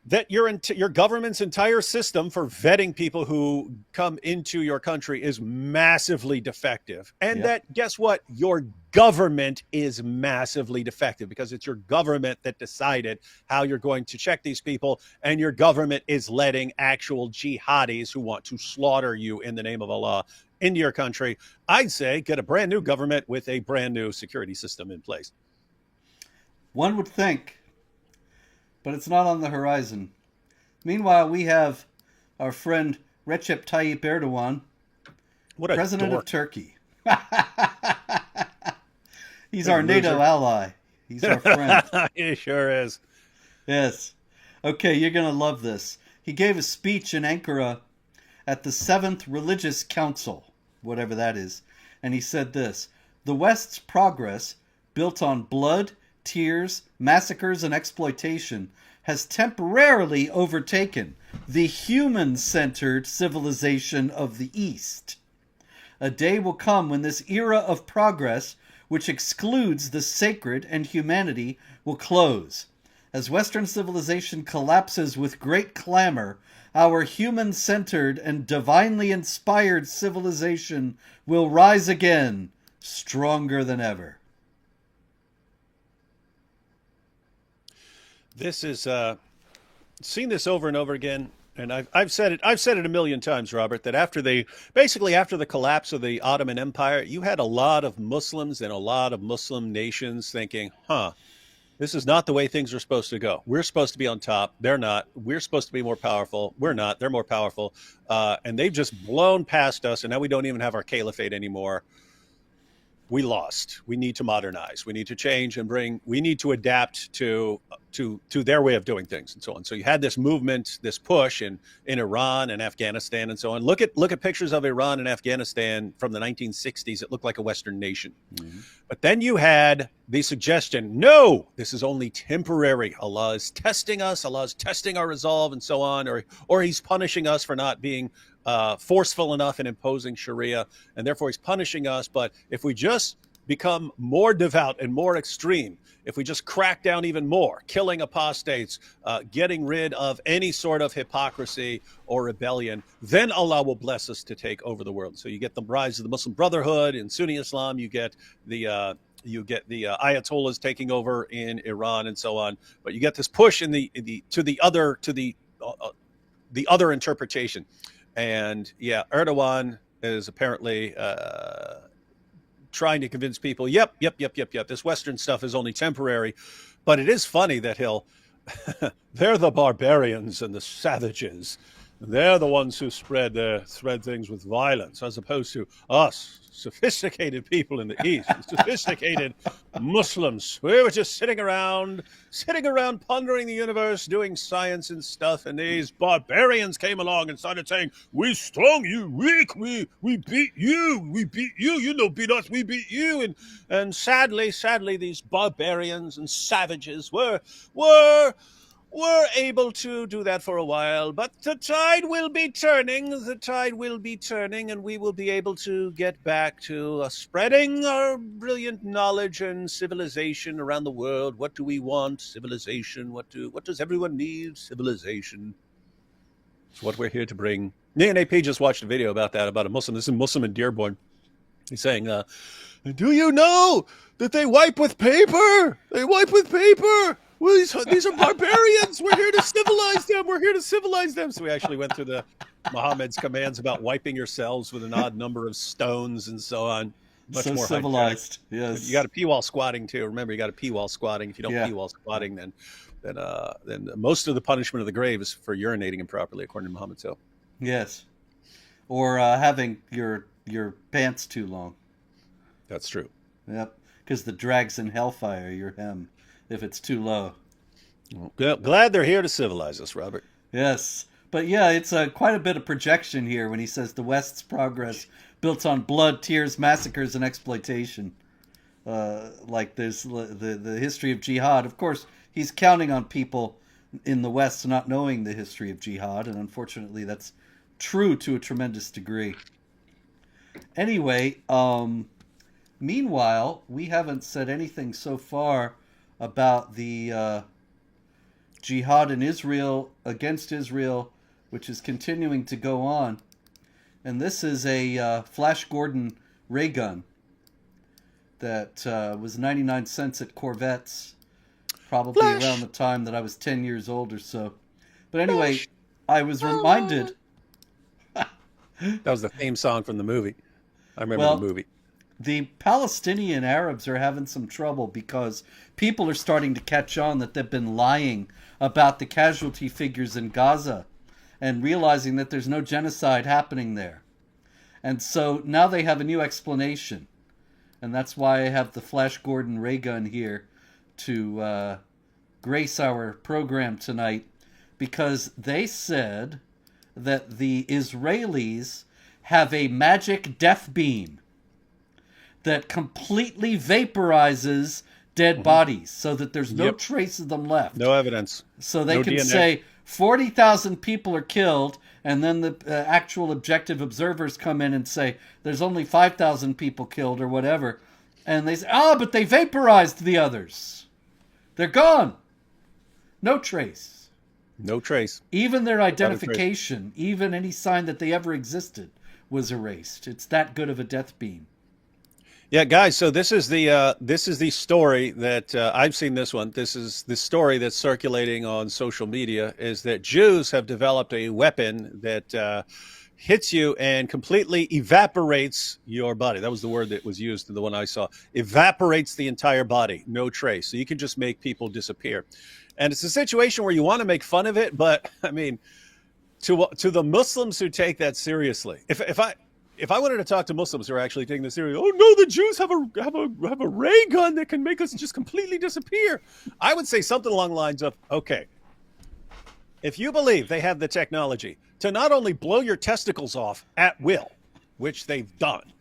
B: that your government's entire system for vetting people who come into your country is massively defective. And that, guess what? Your government is massively defective because it's your government that decided how you're going to check these people. And your government is letting actual jihadis who want to slaughter you in the name of Allah into your country. I'd say get a brand new government with a brand new security system in place.
A: One would think, but it's not on the horizon. Meanwhile, we have our friend Recep Tayyip Erdogan, president of Turkey. He's our NATO ally. He's our friend.
B: He sure is.
A: Yes. Okay, you're going to love this. He gave a speech in Ankara at the 7th Religious Council, whatever that is, and he said this: "The West's progress, built on blood, tears, massacres, and exploitation, has temporarily overtaken the human-centered civilization of the East. A day will come when this era of progress, which excludes the sacred and humanity, will close. As Western civilization collapses with great clamor, our human-centered and divinely inspired civilization will rise again, stronger than ever."
B: This is seen this over and over again, and I've said it a million times, Robert, that after the collapse of the Ottoman Empire, you had a lot of Muslims and a lot of Muslim nations thinking, this is not the way things are supposed to go. We're supposed to be on top. They're not. We're supposed to be more powerful. We're not. They're more powerful. And they've just blown past us, and now we don't even have our caliphate anymore. We lost. We need to modernize. We need to change and we need to adapt to their way of doing things and so on. So you had this movement, this push in Iran and Afghanistan and so on. Look at pictures of Iran and Afghanistan from the 1960s. It looked like a Western nation. Mm-hmm. But then you had the suggestion, no, this is only temporary. Allah is testing us. Allah is testing our resolve and so on. Or he's punishing us for not being forceful enough in imposing Sharia, and therefore he's punishing us. But if we just become more devout and more extreme, if we just crack down even more, killing apostates, getting rid of any sort of hypocrisy or rebellion, then Allah will bless us to take over the world. So you get the rise of the Muslim Brotherhood in Sunni Islam, you get the You get the Ayatollahs taking over in Iran and so on, but you get this push in the other interpretation. And yeah, Erdogan is apparently trying to convince people, yep, this Western stuff is only temporary. But it is funny that they're the barbarians and the savages. They're the ones who spread things with violence, as opposed to us, sophisticated people in the East, sophisticated Muslims. We were just sitting around pondering the universe, doing science and stuff, and these barbarians came along and started saying, "We strong, you weak. We beat you. We beat you. You no beat us. We beat you." And sadly, these barbarians and savages were able to do that for a while, but the tide will be turning. And we will be able to get back to spreading our brilliant knowledge and civilization around the world. What do we want? Civilization. What does everyone need? Civilization. It's what we're here to bring. Me and AP just watched a video about that, about a Muslim. This is a Muslim in Dearborn. He's saying, do you know that they wipe with paper? They wipe with paper. Well, these are barbarians. We're here to civilize them. So we actually went through Muhammad's commands about wiping yourselves with an odd number of stones and so on.
A: Much more civilized. Hygienic. Yes.
B: You got to pee while squatting too. Remember, you got to pee while squatting. If you don't pee while squatting, then most of the punishment of the grave is for urinating improperly, according to Muhammad. So.
A: Yes. Or having your pants too long.
B: That's true.
A: Yep. Because the drags in hellfire, your hem, if it's too low.
B: Well, glad they're here to civilize us, Robert.
A: Yes. But yeah, it's quite a bit of projection here when he says the West's progress built on blood, tears, massacres, and exploitation. Like there's the history of jihad. Of course, he's counting on people in the West not knowing the history of jihad, and unfortunately that's true to a tremendous degree. Anyway, meanwhile, we haven't said anything so far about the jihad in Israel, against Israel, which is continuing to go on. And this is a Flash Gordon ray gun that was 99 cents at Corvettes, probably around the time that I was 10 years old or so. But anyway, I was reminded...
B: That was the theme song from the movie. I remember the movie.
A: The Palestinian Arabs are having some trouble because people are starting to catch on that they've been lying about the casualty figures in Gaza and realizing that there's no genocide happening there. And so now they have a new explanation. And that's why I have the Flash Gordon ray gun here to grace our program tonight, because they said that the Israelis have a magic death beam that completely vaporizes dead bodies so that there's no trace of them left.
B: No evidence.
A: So they can say 40,000 people are killed, and then the actual objective observers come in and say there's only 5,000 people killed or whatever. And they say, but they vaporized the others. They're gone. No trace.
B: No trace.
A: Even their identification, even any sign that they ever existed, was erased. It's that good of a death beam.
B: Yeah, guys. So this is the story that I've seen. This one. This is the story that's circulating on social media. Is that Jews have developed a weapon that hits you and completely evaporates your body. That was the word that was used in the one I saw. Evaporates the entire body, no trace. So you can just make people disappear. And it's a situation where you want to make fun of it, but I mean, to the Muslims who take that seriously, if I wanted to talk to Muslims who are actually taking this seriously, oh no, the Jews have a ray gun that can make us just completely disappear, I would say something along the lines of, okay, if you believe they have the technology to not only blow your testicles off at will, which they've done,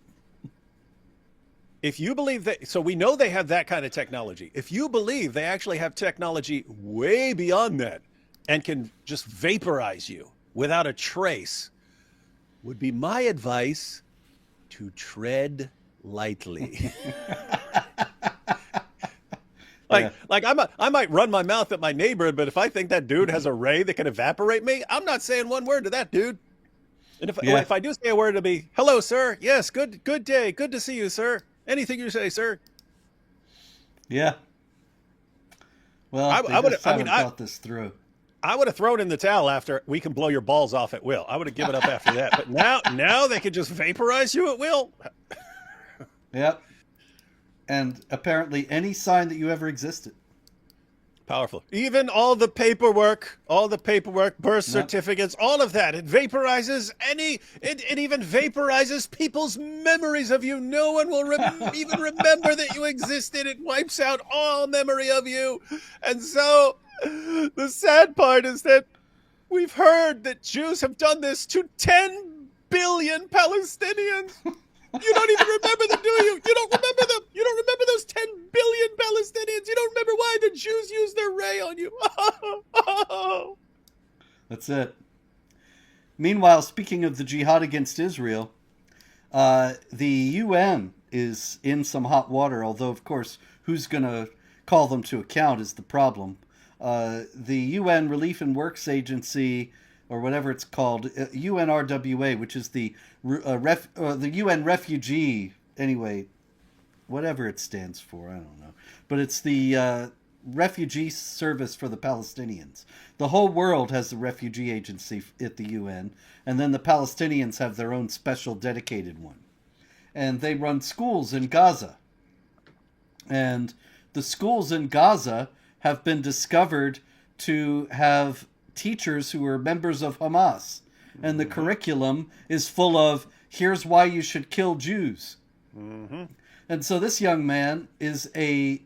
B: if you believe that, so we know they have that kind of technology. If you believe they actually have technology way beyond that and can just vaporize you without a trace, would be my advice to tread lightly. I might run my mouth at my neighbor, but if I think that dude has a ray that can evaporate me, I'm not saying one word to that dude. And if I do say a word, it'll be, hello, sir. Yes, good day. Good to see you, sir. Anything you say, sir.
A: Yeah. Well,
B: I,
A: they
B: I would.
A: just
B: I mean,
A: haven't thought this through.
B: I would have thrown in the towel after we can blow your balls off at will. I would have given up after that. But now they can just vaporize you at will.
A: Yep. And apparently any sign that you ever existed.
B: Powerful. Even all the paperwork, birth
A: Yep.
B: certificates, all of that. It vaporizes it even vaporizes people's memories of you. No one will even remember that you existed. It wipes out all memory of you. And so the sad part is that we've heard that Jews have done this to 10 billion Palestinians. You don't even remember them, do you? You don't remember them. You don't remember those 10 billion Palestinians. You don't remember why the Jews used their ray on you.
A: That's it. Meanwhile, speaking of the jihad against Israel, the UN is in some hot water, although, of course, who's going to call them to account is the problem. The UN Relief and Works Agency, or whatever it's called, UNRWA, which is the UN Refugee, anyway, whatever it stands for, I don't know. But it's the Refugee Service for the Palestinians. The whole world has a refugee agency at the UN, and then the Palestinians have their own special dedicated one. And they run schools in Gaza. And the schools in Gaza have been discovered to have teachers who are members of Hamas. And the curriculum is full of, here's why you should kill Jews.
B: Mm-hmm.
A: And so this young man is a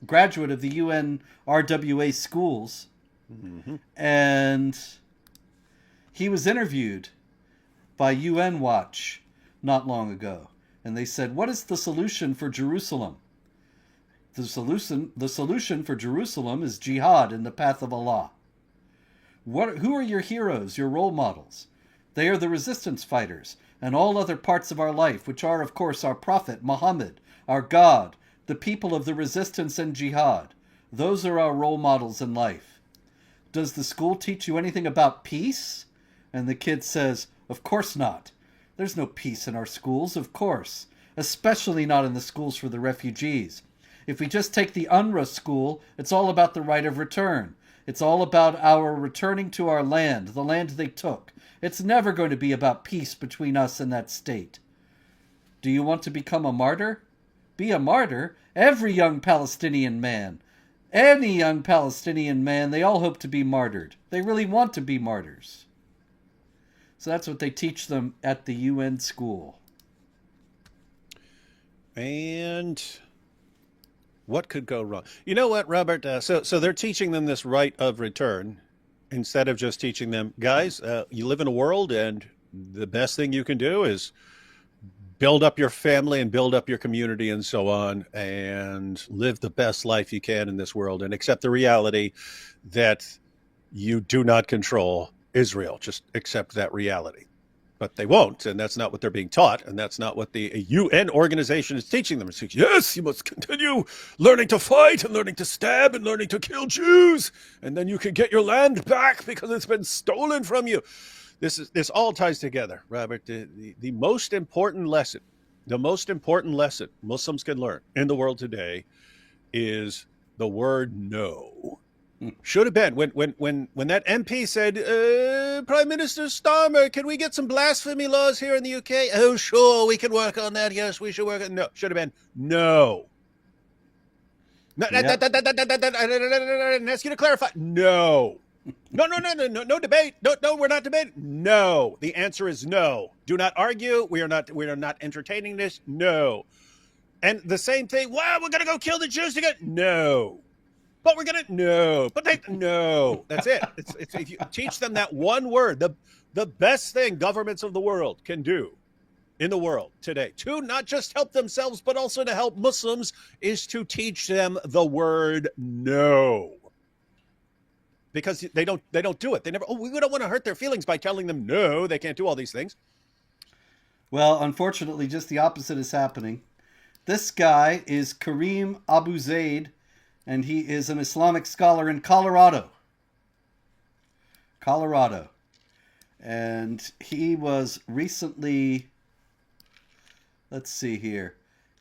A: graduate of the UNRWA schools.
B: Mm-hmm.
A: And he was interviewed by UN Watch not long ago. And they said, what is the solution for Jerusalem? The solution for Jerusalem is jihad in the path of Allah. Who are your heroes, your role models? They are the resistance fighters and all other parts of our life, which are, of course, our Prophet, Muhammad, our God, the people of the resistance and jihad. Those are our role models in life. Does the school teach you anything about peace? And the kid says, of course not. There's no peace in our schools, of course, especially not in the schools for the refugees. If we just take the UNRWA school, it's all about the right of return. It's all about our returning to our land, the land they took. It's never going to be about peace between us and that state. Do you want to become a martyr? Be a martyr? Every young Palestinian man, any young Palestinian man, they all hope to be martyred. They really want to be martyrs. So that's what they teach them at the UN school.
B: And what could go wrong? You know what, Robert? So they're teaching them this right of return instead of just teaching them, guys, you live in a world and the best thing you can do is build up your family and build up your community and so on and live the best life you can in this world and accept the reality that you do not control Israel. Just accept that reality. But they won't, and that's not what they're being taught, and that's not what the UN organization is teaching them. It's teaching, yes, you must continue learning to fight and learning to stab and learning to kill Jews, and then you can get your land back because it's been stolen from you. This all ties together, Robert. The most important lesson Muslims can learn in the world today is the word no. Should have been when that MP said, Prime Minister Starmer, can we get some blasphemy laws here in the UK? Oh, sure, we can work on that. Yes, we should work on. No, should have been no.
A: Yep.
B: And ask you to clarify. No. No debate. No, we're not debating. No. The answer is no. Do not argue. We are not entertaining this. No. And the same thing. Well, we're gonna go kill the Jews again. No. But we're gonna no. But they no. That's it. It's if you teach them that one word, the best thing governments of the world can do in the world today to not just help themselves but also to help Muslims is to teach them the word no. Because they don't do it. They never. Oh, we don't want to hurt their feelings by telling them no. They can't do all these things.
A: Well, unfortunately, just the opposite is happening. This guy is Kareem Abu Zaid, and he is an Islamic scholar in Colorado. And he was recently, let's see here.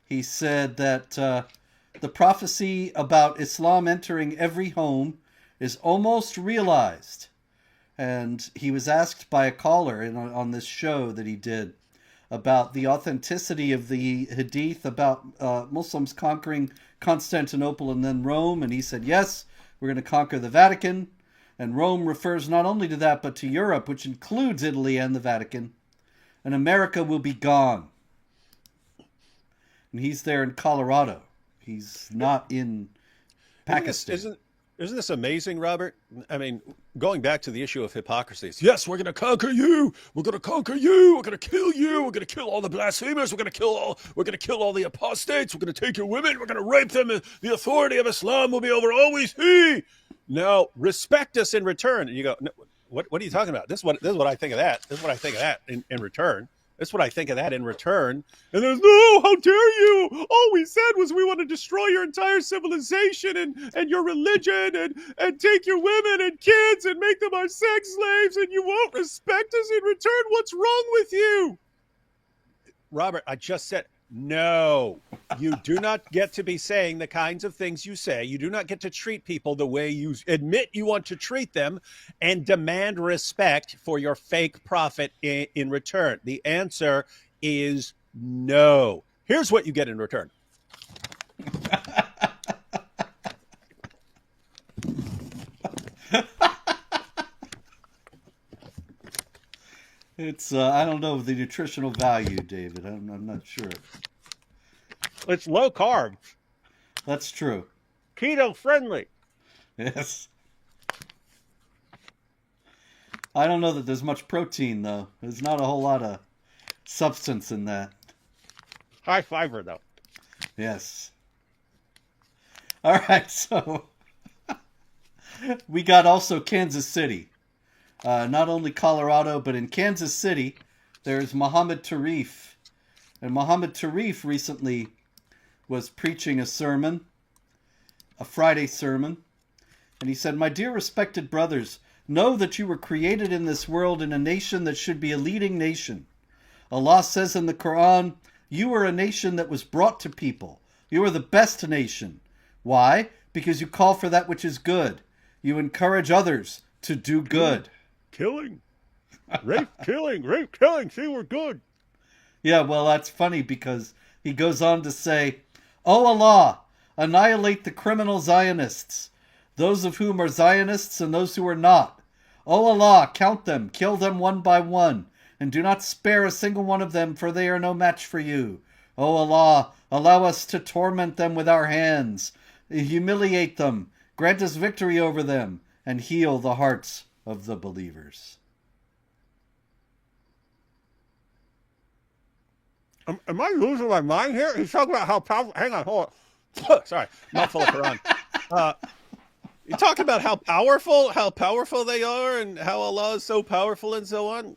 A: He said that The prophecy about Islam entering every home is almost realized. And he was asked by a caller on this show that he did about the authenticity of the hadith about Muslims conquering Constantinople and then Rome. And he said, yes, we're going to conquer the Vatican. And Rome refers not only to that, but to Europe, which includes Italy and the Vatican. And America will be gone. And he's there in Colorado. He's not in Pakistan.
B: Isn't this amazing, Robert? I mean, going back to the issue of hypocrisy. Yes, we're going to conquer you. We're going to conquer you. We're going to kill you. We're going to kill all the blasphemers. We're going to kill all the apostates. We're going to take your women. We're going to rape them. The authority of Islam will be over always. He. Now, respect us in return. And you go, no, what are you talking about? This is what I think of that. This is what I think of that in return. That's what I think of that in return. And there's, no, how dare you? All we said was we want to destroy your entire civilization and your religion and take your women and kids and make them our sex slaves, and you won't respect us in return. What's wrong with you? Robert, I just said, no, you do not get to be saying the kinds of things you say. You do not get to treat people the way you admit you want to treat them and demand respect for your fake prophet in return. The answer is no. Here's what you get in return.
A: It's, I don't know the nutritional value, David. I'm not sure.
B: It's low carb.
A: That's true.
B: Keto friendly.
A: Yes. I don't know that there's much protein, though. There's not a whole lot of substance in that.
B: High fiber, though.
A: Yes. All right, so we got also Kansas City. Not only Colorado, but in Kansas City, there's Muhammad Tarif. And Muhammad Tarif recently was preaching a sermon, a Friday sermon. And he said, my dear respected brothers, know that you were created in this world in a nation that should be a leading nation. Allah says in the Quran, you are a nation that was brought to people. You are the best nation. Why? Because you call for that which is good. You encourage others to do good.
B: Killing. Rape, killing. See, we're good.
A: Yeah, well, that's funny because he goes on to say, O Allah, annihilate the criminal Zionists, those of whom are Zionists and those who are not. O Allah, count them, kill them one by one, and do not spare a single one of them, for they are no match for you. O Allah, allow us to torment them with our hands, humiliate them, grant us victory over them, and heal the hearts of the believers.
B: Am I losing my mind here? He's talking about how powerful. Hang on, hold on. Sorry, mouthful of Quran. You talk about how powerful they are, and how Allah is so powerful, and so on.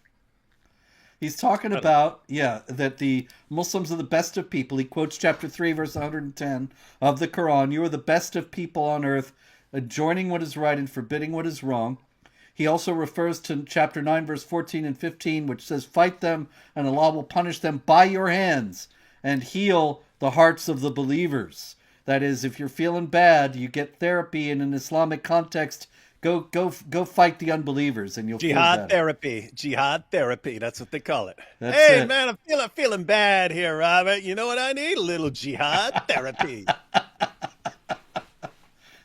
A: He's talking about, that the Muslims are the best of people. He quotes chapter 3, verse 110 of the Quran. You are the best of people on earth, adjoining what is right and forbidding what is wrong. He also refers to chapter 9, verse 14 and 15, which says, fight them, and Allah will punish them by your hands and heal the hearts of the believers. That is, if you're feeling bad, you get therapy in an Islamic context. Go fight the unbelievers, and you'll
B: Jihad therapy. Jihad therapy. That's what they call it.
A: That's it.
B: Man, I'm feeling bad here, Robert. You know what I need? A little jihad therapy.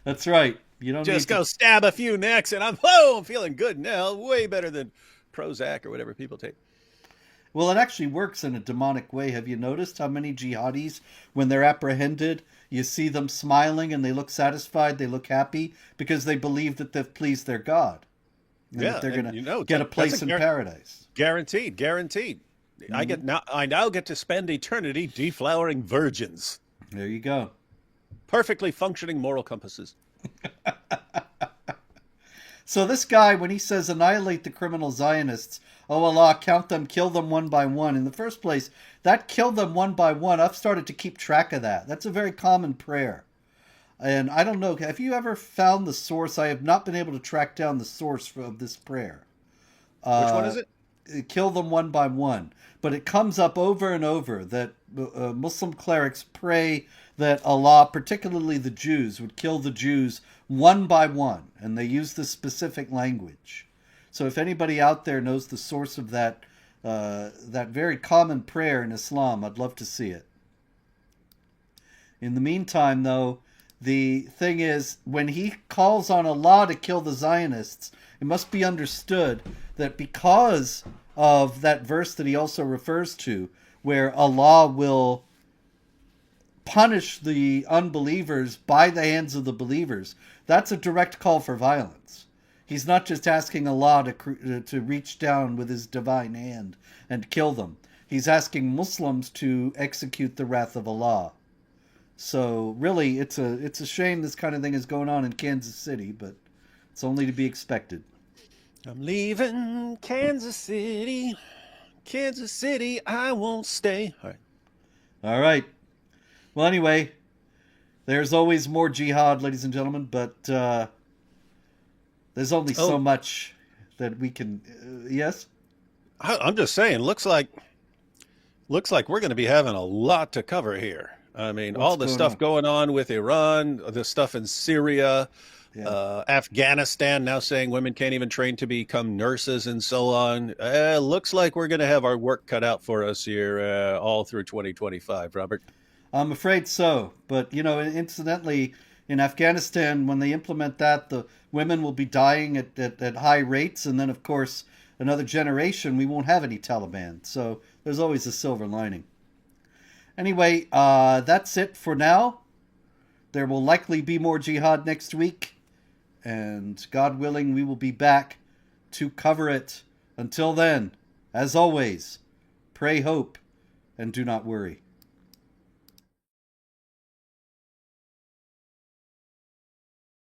A: That's right. You don't
B: just
A: need
B: go stab a few necks, and I'm feeling good now. Way better than Prozac or whatever people take.
A: Well, it actually works in a demonic way. Have you noticed how many jihadis, when they're apprehended, you see them smiling and they look satisfied, they look happy, because they believe that they've pleased their God. And that they're going to get a place in paradise.
B: Guaranteed. Mm-hmm. I now get to spend eternity deflowering virgins.
A: There you go.
B: Perfectly functioning moral compasses.
A: So this guy, when he says annihilate the criminal Zionists, oh Allah, count them, kill them one by one. In the first place, that kill them one by one, I've started to keep track of that. That's a very common prayer. And I don't know, have you ever found the source? I have not been able to track down the source of this prayer.
B: Which one is it?
A: Kill them one by one. but it comes up over and over that Muslim clerics pray that Allah, particularly the Jews, would kill the Jews one by one, and they use this specific language. So if anybody out there knows the source of that very common prayer in Islam, I'd love to see it. In the meantime, though, the thing is, when he calls on Allah to kill the Zionists, it must be understood that because of that verse that he also refers to, where Allah will punish the unbelievers by the hands of the believers, that's a direct call for violence. He's not just asking Allah to reach down with his divine hand and kill them. He's asking Muslims to execute the wrath of Allah. So really, it's a shame this kind of thing is going on in Kansas City, but it's only to be expected.
B: I'm leaving Kansas City. Kansas City, I won't stay. All right.
A: All right. Well, anyway, there's always more jihad, ladies and gentlemen, but there's only so much that we can. Yes?
B: I'm just saying, looks like we're going to be having a lot to cover here. I mean, all the stuff going on with Iran, the stuff in Syria, Afghanistan now saying women can't even train to become nurses and so on. Looks like we're going to have our work cut out for us here all through 2025, Robert.
A: I'm afraid so. But, incidentally, in Afghanistan, when they implement that, the women will be dying at high rates. And then, of course, another generation, we won't have any Taliban. So there's always a silver lining. Anyway, that's it for now. There will likely be more jihad next week. And God willing, we will be back to cover it. Until then, as always, pray, hope, and do not worry.